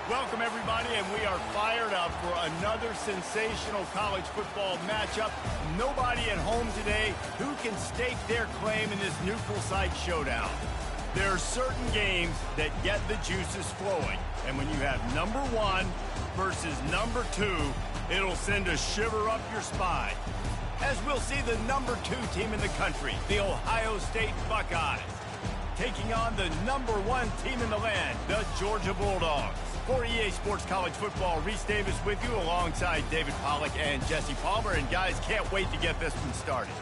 Welcome, everybody, and we are fired up for another sensational college football matchup. Nobody at home today who can stake their claim in this neutral site showdown. There are certain games that get the juices flowing, and when you have number one versus number two, it'll send a shiver up your spine. As we'll see the number two team in the country, the Ohio State Buckeyes, taking on the number one team in the land, the Georgia Bulldogs. For EA Sports College Football, Reese Davis with you alongside David Pollack and Jesse Palmer. And guys, can't wait to get this one started.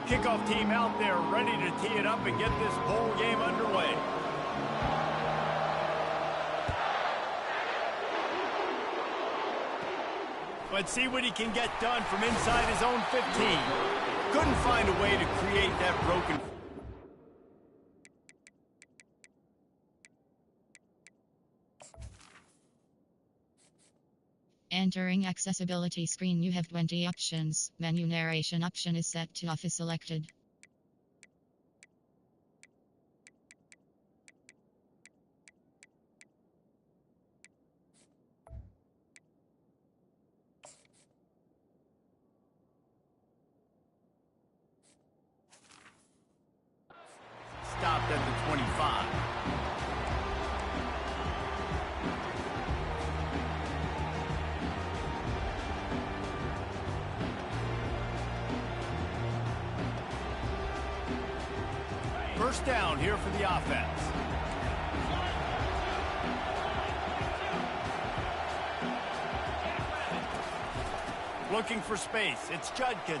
Kickoff team out there ready to tee it up and get this bowl game underway. Let's see what he can get done from inside his own 15. Couldn't find a way to create that broken. Entering accessibility screen, you have 20 options. Menu narration option is set to off is selected. Stopped at the 25. First down here for the offense. Looking for space. It's Judkins.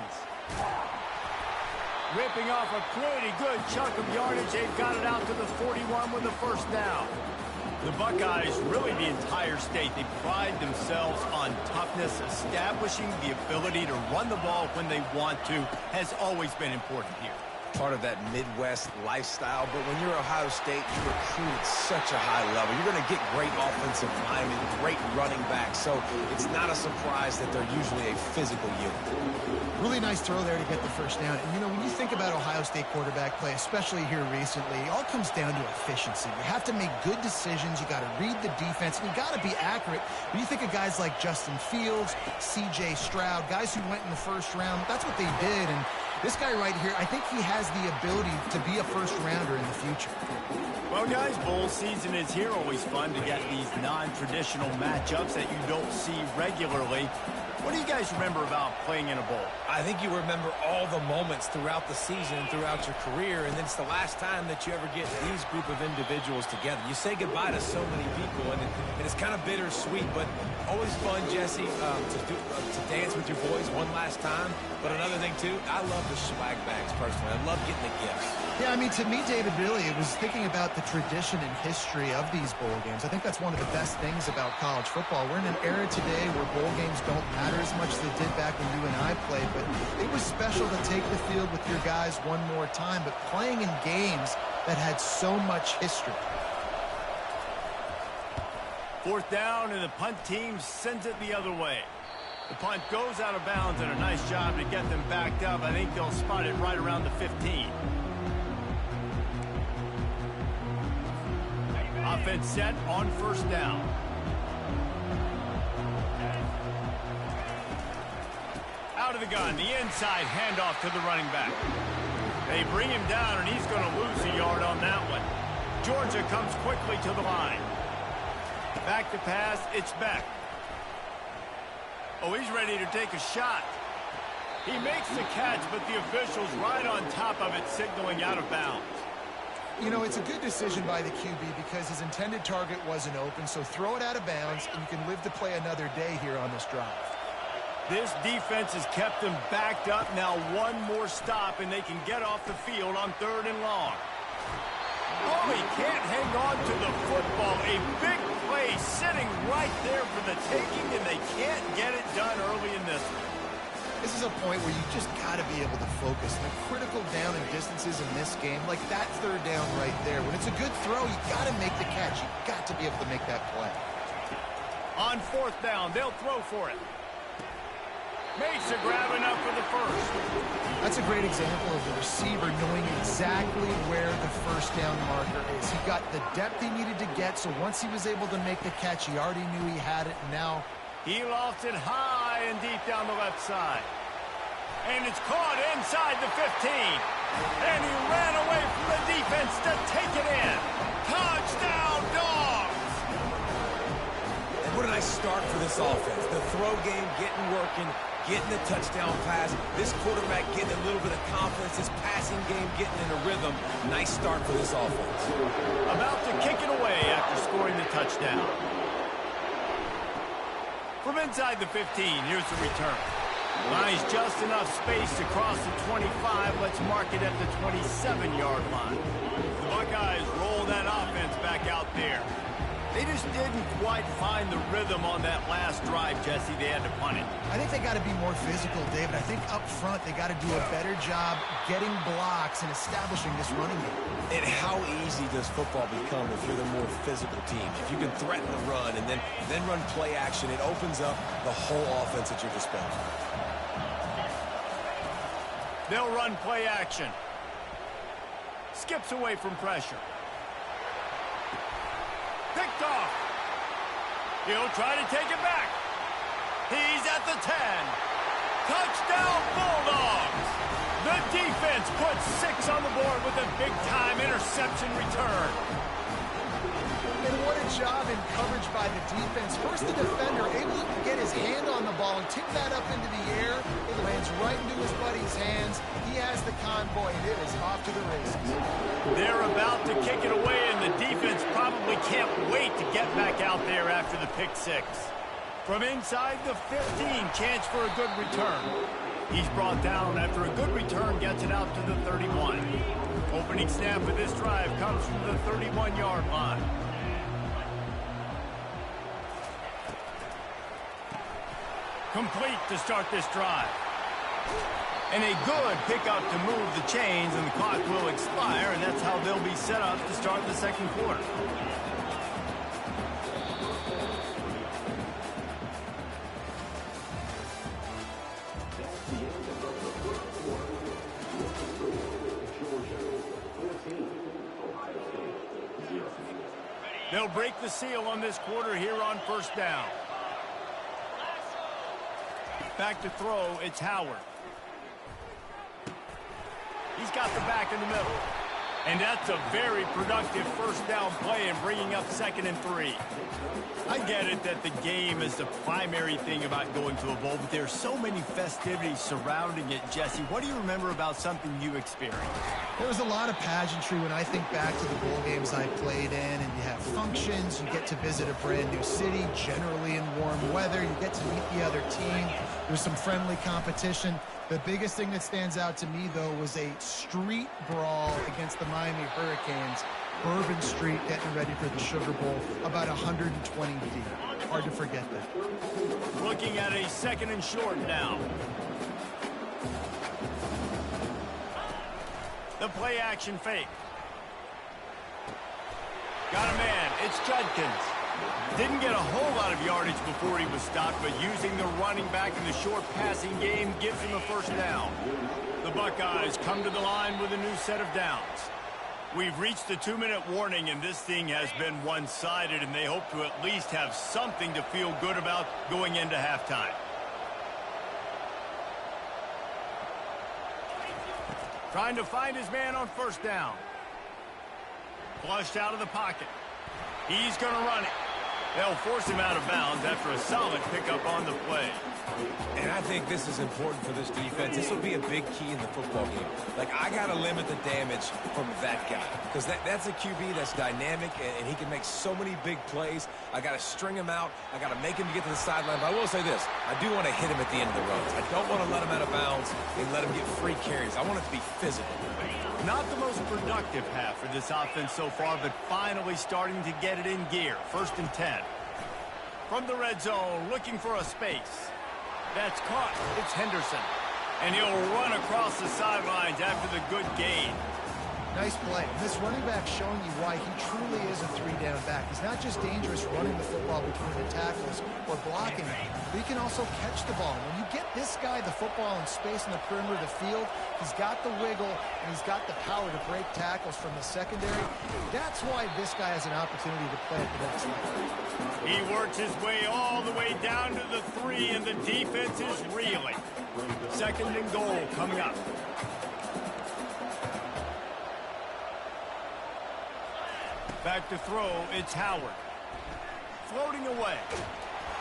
Ripping off a pretty good chunk of yardage. They've got it out to the 41 with the first down. The Buckeyes, really the entire state, they pride themselves on toughness. Establishing the ability to run the ball when they want to has always been important here. Part of that Midwest lifestyle, but when you're Ohio State, you recruit at such a high level. You're going to get great offensive linemen, great running backs, so it's not a surprise that they're usually a physical unit. Really nice throw there to get the first down. And, you know, when you think about Ohio State quarterback play, especially here recently, it all comes down to efficiency. You have to make good decisions. You got to read the defense, and you got to be accurate. When you think of guys like Justin Fields, C.J. Stroud, guys who went in the first round, that's what they did. And this guy right here, I think he has the ability to be a first-rounder in the future. Well, guys, bowl season is here. Always fun to get these non-traditional matchups that you don't see regularly. What do you guys remember about playing in a bowl? I think you remember all the moments throughout the season, throughout your career, and it's the last time that you ever get these group of individuals together. You say goodbye to so many people, and it's kind of bittersweet, but always fun, Jesse, to dance with your boys one last time. But another thing, too, I love the swag bags, personally. I love getting the gifts. Yeah, I mean, to me, David, really, it was thinking about the tradition and history of these bowl games. I think that's one of the best things about college football. We're in an era today where bowl games don't matter as much as they did back when you and I played, but it was special to take the field with your guys one more time, but playing in games that had so much history. Fourth down, and the punt team sends it the other way. The punt goes out of bounds, and a nice job to get them backed up. I think they'll spot it right around the 15. Offense set on first down. Out of the gun, the inside handoff to the running back. They bring him down, and he's going to lose a yard on that one. Georgia comes quickly to the line. Back to pass, it's Beck. Oh, he's ready to take a shot. He makes the catch, but the official's right on top of it, signaling out of bounds. You know, it's a good decision by the QB because his intended target wasn't open, so throw it out of bounds, and you can live to play another day here on this drive. This defense has kept them backed up. Now one more stop, and they can get off the field on 3rd and long. Oh, he can't hang on to the football. A big play sitting right there for the taking, and they can't get it done early in this one. This is a point where you just got to be able to focus. The critical down and distances in this game, like that third down right there. When it's a good throw, you got to make the catch. You got to be able to make that play. On fourth down, they'll throw for it. Makes a grab enough for the first. That's a great example of the receiver knowing exactly where the first down marker is. He got the depth he needed to get, so once he was able to make the catch, he already knew he had it, and now he lofts it high and deep down the left side. And it's caught inside the 15. And he ran away from the defense to take it in. Touchdown, Dogs! And what a nice start for this offense. The throw game getting working, getting the touchdown pass. This quarterback getting a little bit of confidence. This passing game getting in a rhythm. Nice start for this offense. About to kick it away after scoring the touchdown. From inside the 15, here's the return. Buys just enough space to cross the 25. Let's mark it at the 27-yard line. The Buckeyes roll that offense back out there. They just didn't quite find the rhythm on that last drive, Jesse. They had to punt it. I think they got to be more physical, David. I think up front they got to do a better job getting blocks and establishing this running game. And how easy does football become if you're the more physical team? If you can threaten the run and then run play action, it opens up the whole offense at your disposal. They'll run play action. Skips away from pressure. Picked off. He'll try to take it back. He's at the 10. Touchdown, Bulldogs! The defense puts 6 on the board with a big-time interception return. And what a job in coverage by the defense. First, the defender able to get his hand on the ball and tip that up into the air. It lands right into his buddy's hands. He has the convoy, and it is off to the races. They're about to kick it away, and the defense probably can't wait to get back out there after the pick 6. From inside the 15, chance for a good return. He's brought down after a good return gets it out to the 31. Opening snap of this drive comes from the 31-yard line. Complete to start this drive. And a good pickup to move the chains, and the clock will expire, and that's how they'll be set up to start the second quarter. They'll break the seal on this quarter here on first down. Back to throw, it's Howard. He's got the back in the middle. And that's a very productive first down play and bringing up 2nd and 3. I get it that the game is the primary thing about going to a bowl, but there's so many festivities surrounding it. Jesse, what do you remember about something you experienced? There was a lot of pageantry when I think back to the bowl games I played in, and you have functions, you get to visit a brand new city, generally in warm weather, you get to meet the other team, there's some friendly competition. The biggest thing that stands out to me, though, was a street brawl against the Miami Hurricanes. Bourbon Street getting ready for the Sugar Bowl, about 120 deep. Hard to forget that. Looking at a 2nd and short now. The play action fake. Got a man. It's Judkins. Didn't get a whole lot of yardage before he was stopped, but using the running back in the short passing game gives him a first down. The Buckeyes come to the line with a new set of downs. We've reached the 2-minute warning, and this thing has been one-sided, and they hope to at least have something to feel good about going into halftime. Trying to find his man on first down. Flushed out of the pocket. He's going to run it. They'll force him out of bounds after a solid pickup on the play. And I think this is important for this defense. This will be a big key in the football game. Like, I got to limit the damage from that guy. Because that's a QB that's dynamic, and he can make so many big plays. I got to string him out. I got to make him get to the sideline. But I will say this. I do want to hit him at the end of the runs. I don't want to let him out of bounds and let him get free carries. I want it to be physical. Not the most productive half for this offense so far, but finally starting to get it in gear. 1st and 10. From the red zone, looking for a space. That's caught. It's Henderson. And he'll run across the sidelines after the good gain. Nice play. This running back showing you why he truly is a 3-down back. He's not just dangerous running the football between the tackles or blocking it, but he can also catch the ball. When you get this guy the football in space in the perimeter of the field, he's got the wiggle and he's got the power to break tackles from the secondary. That's why this guy has an opportunity to play at the next level. He works his way all the way down to the 3, and the defense is reeling. 2nd and goal coming up. Back to throw, it's Howard. Floating away.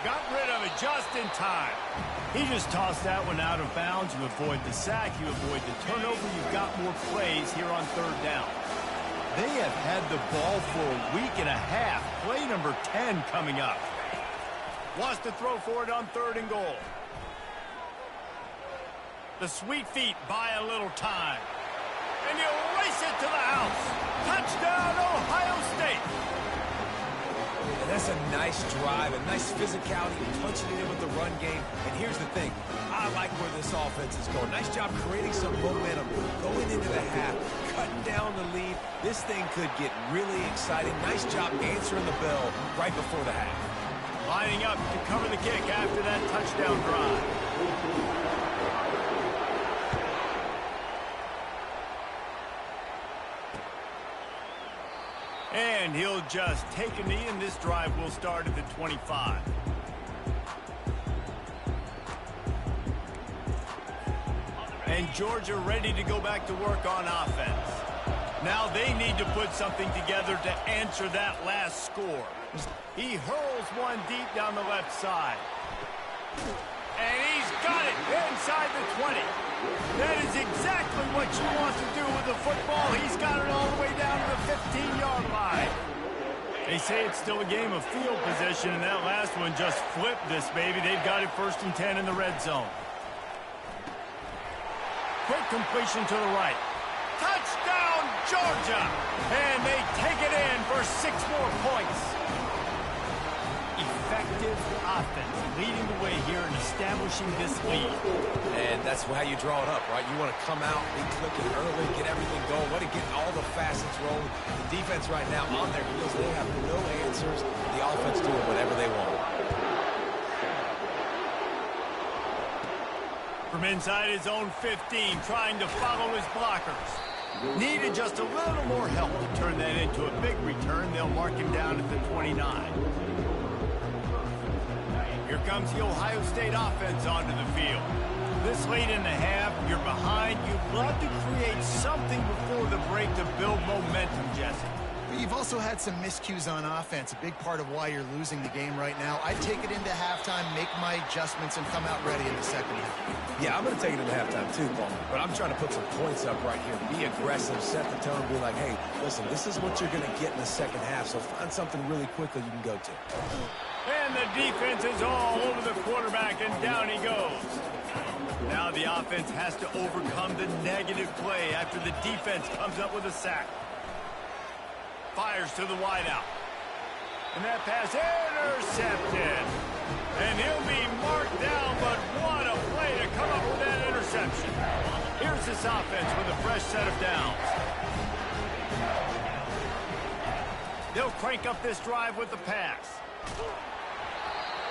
Got rid of it just in time. He just tossed that one out of bounds. You avoid the sack, you avoid the turnover. You've got more plays here on 3rd down. They have had the ball for a week and a half. Play number 10 coming up. Wants to throw for it on 3rd and goal. The sweet feet buy a little time. And you race it to the house. Touchdown, Ohio State. And that's a nice drive, a nice physicality, punching it in with the run game. And here's the thing. I like where this offense is going. Nice job creating some momentum, going into the half, cutting down the lead. This thing could get really exciting. Nice job answering the bell right before the half. Lining up to cover the kick after that touchdown drive. And he'll just take a knee, and this drive will start at the 25. And Georgia ready to go back to work on offense. Now they need to put something together to answer that last score. He hurls one deep down the left side. And he's got it inside the 20. That is exactly what you want to do with the football. He's got it all the way down to the 15-yard line. They say it's still a game of field position, and that last one just flipped this baby. They've got it 1st and 10 in the red zone. Quick completion to the right. Touchdown, Georgia! And they take it in for 6 more points. Effective offense leading the way here and establishing this lead. And that's how you draw it up, right? You want to come out, be clicking early, get everything going, want to get all the facets rolling. The defense right now on their heels, they have no answers. The offense doing whatever they want. From inside his own 15, trying to follow his blockers. Needed just a little more help to turn that into a big return. They'll mark him down at the 29. Here comes the Ohio State offense onto the field. This late in the half, you're behind. You'd love to create something before the break to build momentum, Jesse. But you've also had some miscues on offense, a big part of why you're losing the game right now. I'd take it into halftime, make my adjustments, and come out ready in the second half. Yeah, I'm going to take it into halftime too, Paul. But I'm trying to put some points up right here. Be aggressive, set the tone, be like, hey, listen, this is what you're going to get in the second half, so find something really quickly you can go to. And the defense is all over the quarterback, and down he goes. Now the offense has to overcome the negative play after the defense comes up with a sack. Fires to the wideout. And that pass intercepted. And he'll be marked down, but what a play to come up with that interception. Here's this offense with a fresh set of downs. They'll crank up this drive with the pass.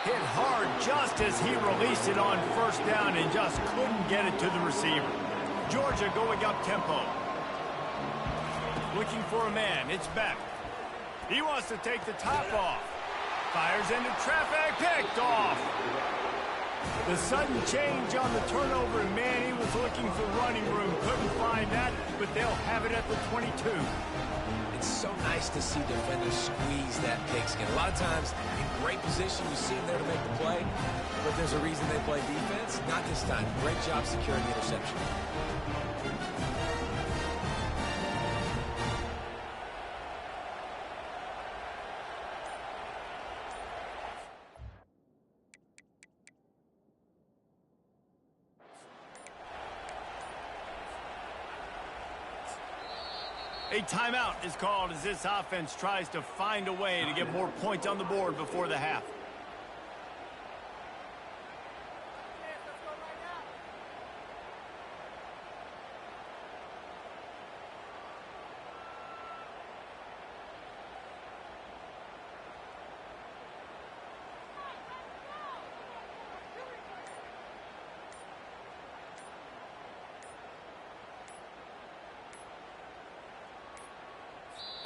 Hit hard just as he released it on 1st down and just couldn't get it to the receiver. Georgia going up tempo. Looking for a man. It's Beck. He wants to take the top off. Fires into traffic. Picked off. The sudden change on the turnover, and man, he was looking for running room. Couldn't find that, but they'll have it at the 22. It's so nice to see defenders squeeze that pigskin. A lot of times, in great position, you see them there to make the play, but there's a reason they play defense. Not this time. Great job securing the interception. A timeout is called as this offense tries to find a way to get more points on the board before the half.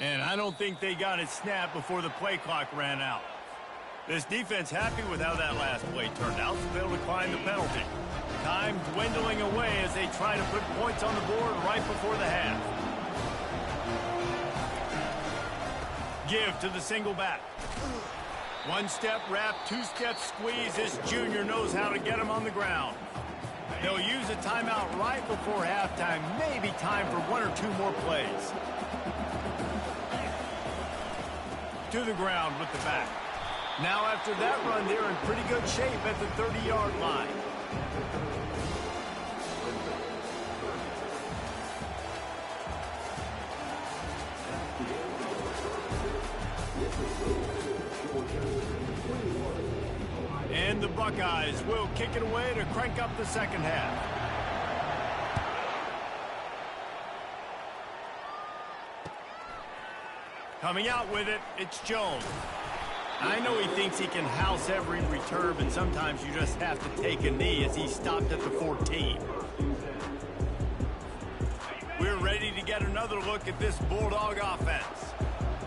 And I don't think they got it snapped before the play clock ran out. This defense happy with how that last play turned out, so they'll decline the penalty. Time dwindling away as they try to put points on the board right before the half. Give to the single back. One-step wrap, two-step squeeze. This junior knows how to get him on the ground. They'll use a timeout right before halftime. Maybe time for one or two more plays. To the ground with the back. Now after that run, they're in pretty good shape at the 30-yard line. And the Buckeyes will kick it away to crank up the second half. Coming out with it, it's Jones. I know he thinks he can house every return, but sometimes you just have to take a knee as he stopped at the 14. We're ready to get another look at this Bulldog offense.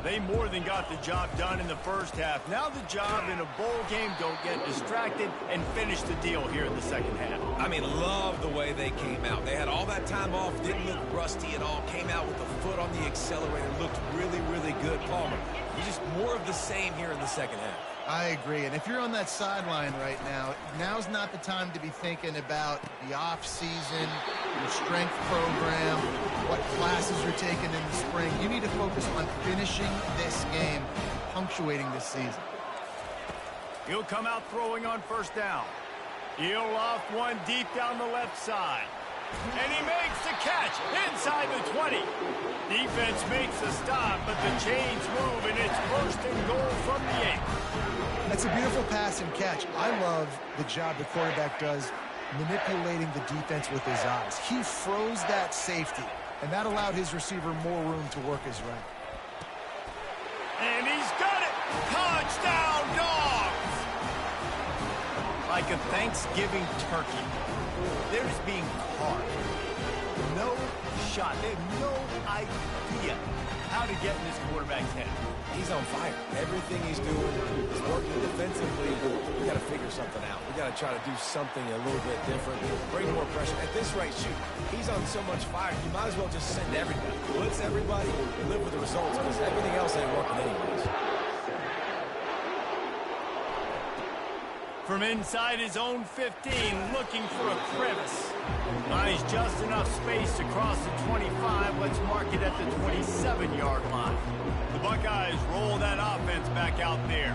They more than got the job done in the first half. Now the job in a bowl game, don't get distracted and finish the deal here in the second half. I mean, love the way they came out. They had all that time off, didn't look rusty at all, came out with the foot on the accelerator, looked really, really good. Palmer, just more of the same here in the second half. I agree. And if you're on that sideline right now, now's not the time to be thinking about the off-season, your strength program, what classes you're taking in the spring. You need to focus on finishing this game, punctuating this season. He'll come out throwing on first down. He'll loft one deep down the left side. And he makes the catch inside the 20. Defense makes the stop, but the chains move, and it's first and goal from the 8. That's a beautiful pass and catch. I love the job the quarterback does manipulating the defense with his eyes. He froze that safety, and that allowed his receiver more room to work his route. And he's got it! Touchdown, Dogs! Like a Thanksgiving turkey, they're just being carved. No shot. They have no idea how to get in this quarterback's head. He's on fire. Everything he's doing is working defensively. We got to figure something out. We got to try to do something a little bit different. Bring more pressure. At this rate, shoot, he's on so much fire. You might as well just send everybody. Blitz everybody and live with the results because everything else ain't working anyways. From inside his own 15, looking for a crevice. Buys just enough space to cross the 25. Let's mark it at the 27-yard line. The Buckeyes roll that offense back out there.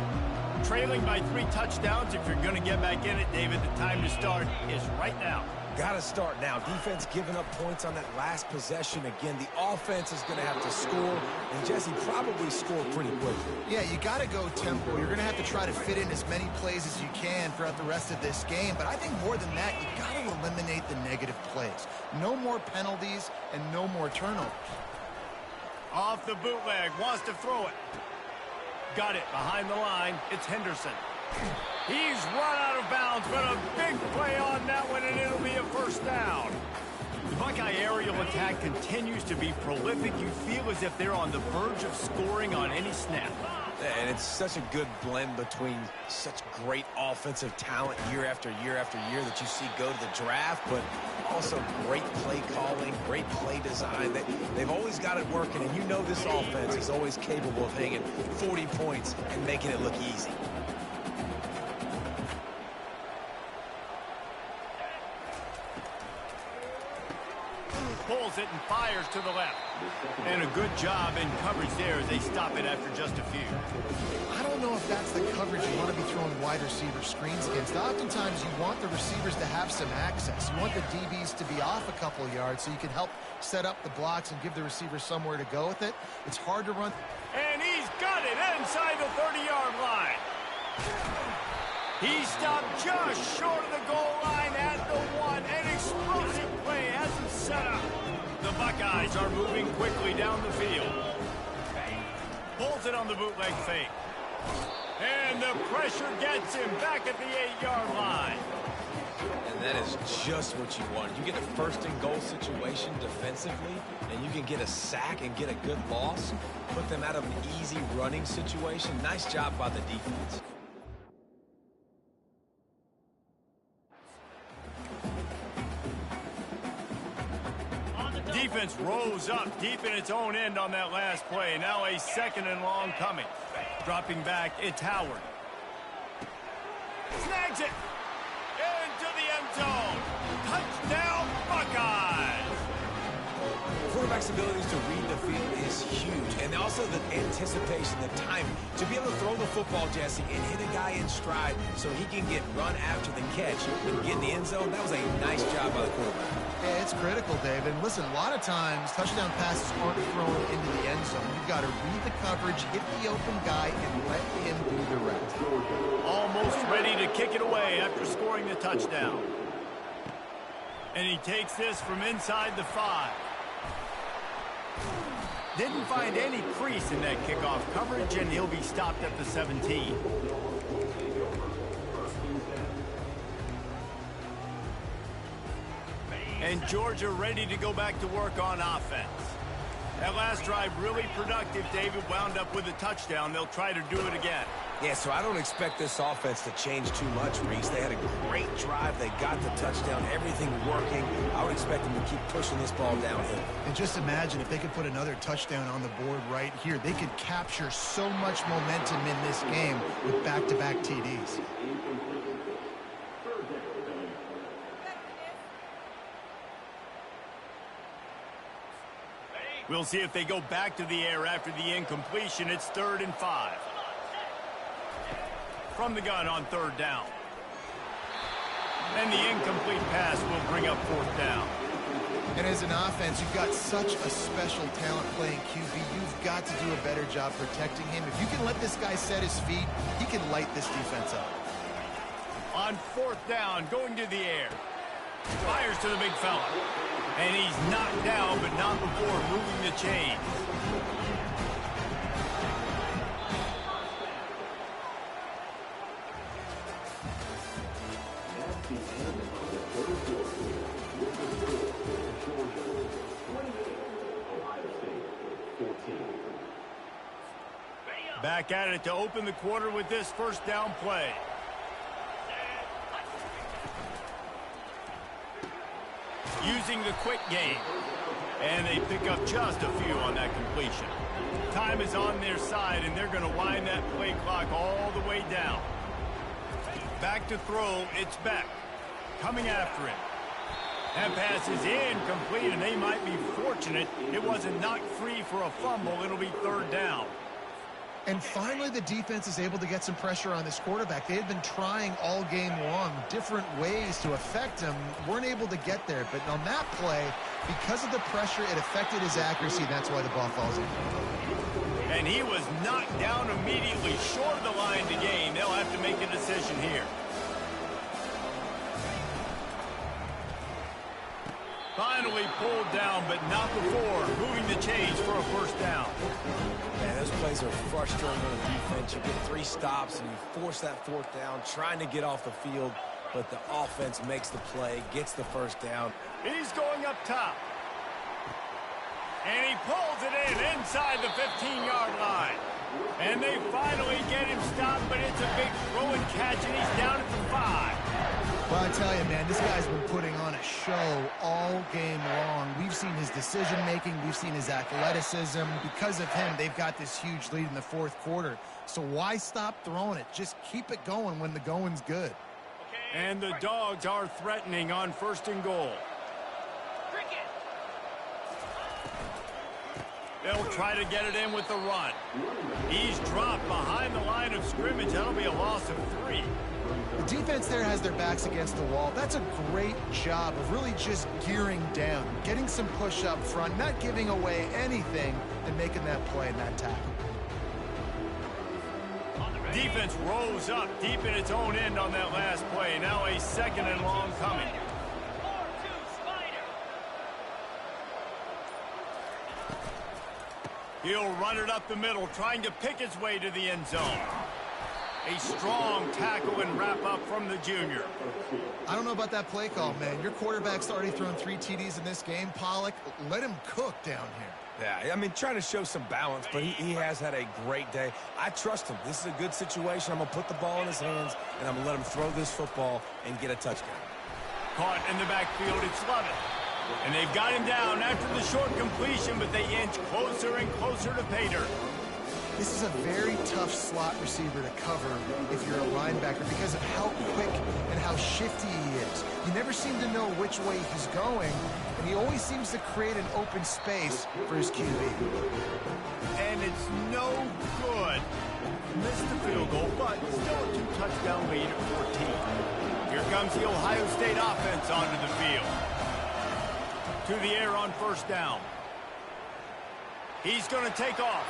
Trailing by 3 touchdowns. If you're going to get back in it, David, the time to start is right now. Got to start now. Defense giving up points on that last possession. Again, the offense is going to have to score, and Jesse probably scored pretty quickly. Yeah, you got to go tempo. You're going to have to try to fit in as many plays as you can throughout the rest of this game. But I think more than that, you got to eliminate the negative plays. No more penalties and no more turnovers. Off the bootleg, wants to throw it. Got it behind the line. It's Henderson. He's run out of bounds, but a big play on that one, and it'll be a first down. The Buckeye aerial attack continues to be prolific. You feel as if they're on the verge of scoring on any snap. And it's such a good blend between such great offensive talent year after year after year that you see go to the draft, but also great play calling, great play design. They've always got it working, and you know this offense is always capable of hanging 40 points and making it look easy. Pulls it and fires to the left. And a good job in coverage there as they stop it after just a few. I don't know if that's the coverage you want to be throwing wide receiver screens against. Oftentimes, you want the receivers to have some access. You want the DBs to be off a couple yards so you can help set up the blocks and give the receiver somewhere to go with it. It's hard to run. And he's got it inside the 30-yard line. He stopped just short of the goal line at the 1. An explosive play has him set up. The Buckeyes are moving quickly down the field. Pulls it on the bootleg fake. And the pressure gets him back at the 8-yard line. And that is just what you want. You get a first and goal situation defensively, and you can get a sack and get a good loss, put them out of an easy running situation. Nice job by the defense. Defense rose up deep in its own end on that last play. Now a second and long coming. Dropping back, it's Howard. Snags it. Into the end zone. Touchdown, Buckeyes. Quarterback's abilities to read the field is huge. And also the anticipation, the timing. To be able to throw the football, Jesse, and hit a guy in stride so he can get run after the catch and get in the end zone, that was a nice job by the quarterback. Yeah, it's critical, Dave. And listen, a lot of times, touchdown passes aren't thrown into the end zone. You've got to read the coverage, hit the open guy, and let him do the rest. Almost ready to kick it away after scoring the touchdown. And he takes this from inside the 5. Didn't find any crease in that kickoff coverage, and he'll be stopped at the 17. And Georgia ready to go back to work on offense. That last drive really productive. David wound up with a touchdown. They'll try to do it again. Yeah, so I don't expect this offense to change too much, Reese. They had a great drive. They got the touchdown. Everything working. I would expect them to keep pushing this ball downhill. And just imagine if they could put another touchdown on the board right here. They could capture so much momentum in this game with back-to-back TDs. We'll see if they go back to the air after the incompletion. It's 3rd and 5. From the gun on 3rd down. And the incomplete pass will bring up 4th down. And as an offense, you've got such a special talent playing QB. You've got to do a better job protecting him. If you can let this guy set his feet, he can light this defense up. On 4th down, going to the air. Fires to the big fella. And he's knocked down, but not before moving the chains. Back at it to open the quarter with this 1st down play. Using the quick game. And they pick up just a few on that completion. Time is on their side, and they're going to wind that play clock all the way down. Back to throw, it's Beck. Coming after him. That pass is incomplete, and they might be fortunate it wasn't knocked free for a fumble. It'll be 3rd down. And finally, the defense is able to get some pressure on this quarterback. They had been trying all game long different ways to affect him. Weren't able to get there. But on that play, because of the pressure, it affected his accuracy. That's why the ball falls in. And he was knocked down immediately short of the line to gain. They'll have to make a decision here. Finally pulled down, but not before moving the chains for a 1st down. Man, those plays are frustrating on the defense. You get 3 stops and you force that 4th down, trying to get off the field, but the offense makes the play, gets the 1st down. He's going up top. And he pulls it in inside the 15-yard line. And they finally get him stopped, but it's a big throw and catch, and he's down at the 5. Well, I tell you, man, this guy's been putting on a show all game long. We've seen his decision-making. We've seen his athleticism. Because of him, they've got this huge lead in the 4th quarter. So why stop throwing it? Just keep it going when the going's good. And the Dogs are threatening on 1st and goal. They'll try to get it in with the run. He's dropped behind the line of scrimmage. That'll be a loss of 3. The defense there has their backs against the wall. That's a great job of really just gearing down, getting some push up front, not giving away anything, and making that play and that tackle. Defense rose up deep in its own end on that last play. Now a 2nd and long coming. He'll run it up the middle, trying to pick his way to the end zone. A strong tackle and wrap up from the junior. I don't know about that play call, man. Your quarterback's already thrown 3 TDs in this game. Pollock, let him cook down here. Yeah, I mean, trying to show some balance, but he has had a great day. I trust him. This is a good situation. I'm going to put the ball in his hands, and I'm going to let him throw this football and get a touchdown. Caught in the backfield, it's Lovett. And they've got him down after the short completion, but they inch closer and closer to pay dirt. This is a very tough slot receiver to cover if you're a linebacker because of how quick and how shifty he is. You never seem to know which way he's going, and he always seems to create an open space for his QB. And it's no good. Missed the field goal, but still a 2-touchdown lead at 14. Here comes the Ohio State offense onto the field. To the air on 1st down. He's going to take off.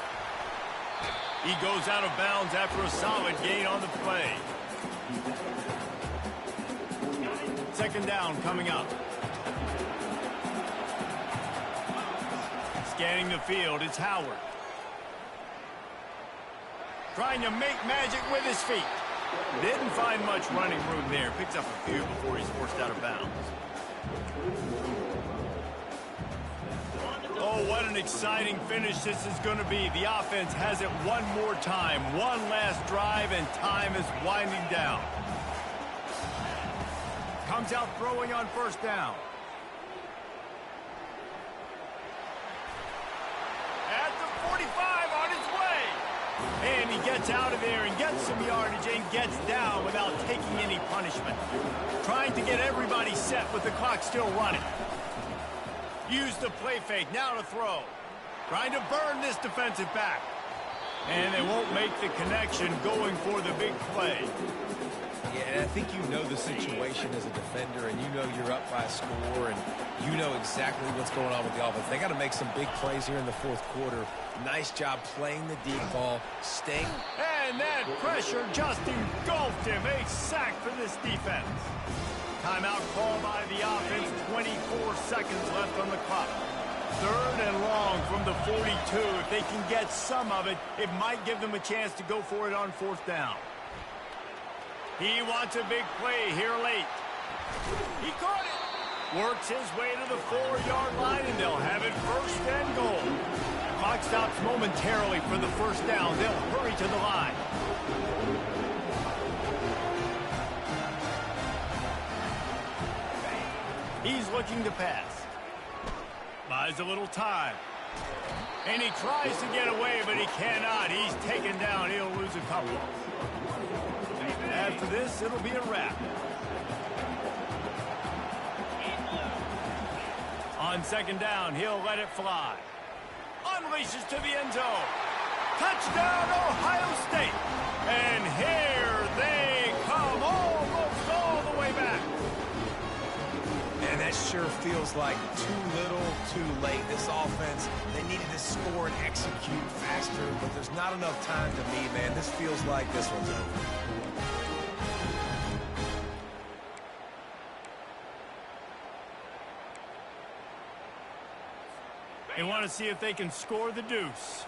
He goes out of bounds after a solid gain on the play. 2nd down coming up. Scanning the field, it's Howard. Trying to make magic with his feet. Didn't find much running room there. Picks up a few before he's forced out of bounds. Oh, what an exciting finish this is going to be. The offense has it one more time. One last drive, and time is winding down. Comes out throwing on 1st down. At the 45 on his way. And he gets out of there and gets some yardage and gets down without taking any punishment. Trying to get everybody set with the clock still running. Use the play fake, now to throw. Trying to burn this defensive back. And they won't make the connection going for the big play. Yeah, and I think you know the situation as a defender, and you know you're up by a score, and you know exactly what's going on with the offense. They got to make some big plays here in the 4th quarter. Nice job playing the deep ball, staying. And that pressure just engulfed him. A sack for this defense. Timeout called by the offense. 24 seconds left on the clock. 3rd and long from the 42. If they can get some of it, it might give them a chance to go for it on 4th down. He wants a big play here late. He caught it. Works his way to the 4-yard line, and they'll have it 1st and goal. Clock stops momentarily for the 1st down. They'll hurry to the line. He's looking to pass. Buys a little time. And he tries to get away, but he cannot. He's taken down. He'll lose a couple. After this, it'll be a wrap. On 2nd down, he'll let it fly. Unleashes to the end zone. Touchdown, Ohio State. And here they come, almost all the way back. And that sure feels like too little, too late. This offense, they needed to score and execute faster, but there's not enough time to me, man. This feels like this one's over. They want to see if they can score the deuce.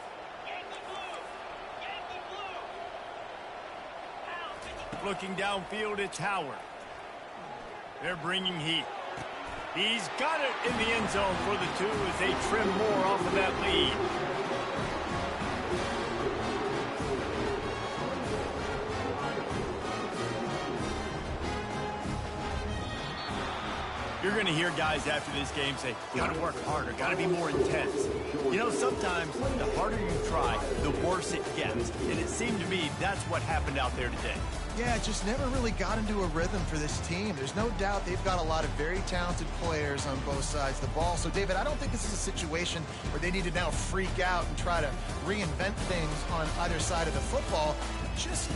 Looking downfield, it's Howard. They're bringing heat. He's got it in the end zone for the 2 as they trim more off of that lead. You're going to hear guys after this game say, got to work harder, got to be more intense. You know, sometimes the harder you try, the worse it gets. And it seemed to me that's what happened out there today. Yeah, it just never really got into a rhythm for this team. There's no doubt they've got a lot of very talented players on both sides of the ball. So, David, I don't think this is a situation where they need to now freak out and try to reinvent things on either side of the football. Just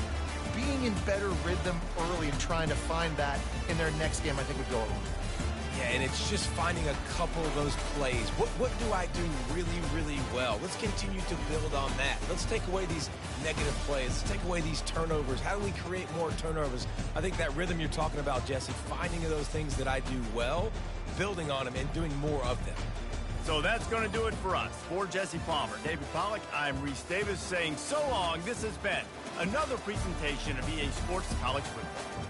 being in better rhythm early and trying to find that in their next game, I think would go a long way. Yeah, and it's just finding a couple of those plays. What do I do really, really well? Let's continue to build on that. Let's take away these negative plays. Let's take away these turnovers. How do we create more turnovers? I think that rhythm you're talking about, Jesse, finding those things that I do well, building on them, and doing more of them. So that's going to do it for us. For Jesse Palmer, David Pollack, I'm Reese Davis saying so long. This has been another presentation of EA Sports College Football.